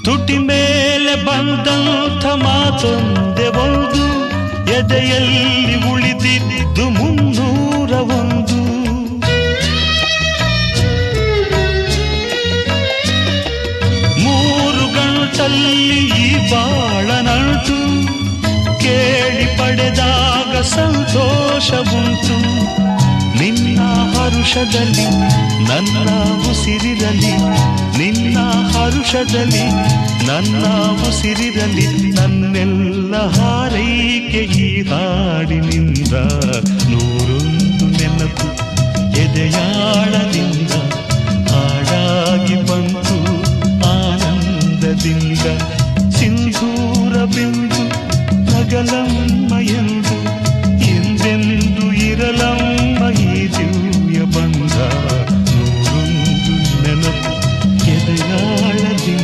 ತುಟಿ ಮೇಲೆ ಬಂದಂಥ ಮಾತೊಂದೆ ಒಂದು, ಎದೆಯಲ್ಲಿ ಉಳಿದಿದ್ದು 301. ಮೂರು ಗಂಟಲ್ಲಿ ಈ ಬಾಳನಂಟು, ಕೇಳಿ ಪಡೆದಾಗ ಸಂತೋಷವುಂಟು. ನಿನ್ನ ಹರುಷದಲ್ಲಿ ನನ್ನ ಉಸಿರಿರಲಿ, ನಿನ್ನ ಹರುಷದಲ್ಲಿ ನನ್ನ ಉಸಿರಿರಲಿ. ನನ್ನೆಲ್ಲ ಹಾರೈಕೆ ಈ ಹಾಡಿನಿಂದ, 101 ನೆನಪು ಎದೆಯಾಳದಿಂದ ಹಾಡಾಗಿ ಬಂತು ಆನಂದದಿಂದ. ಸಿಂಧೂರ ಬಿಂದು ನಗಲಮ್ಮಯಂದು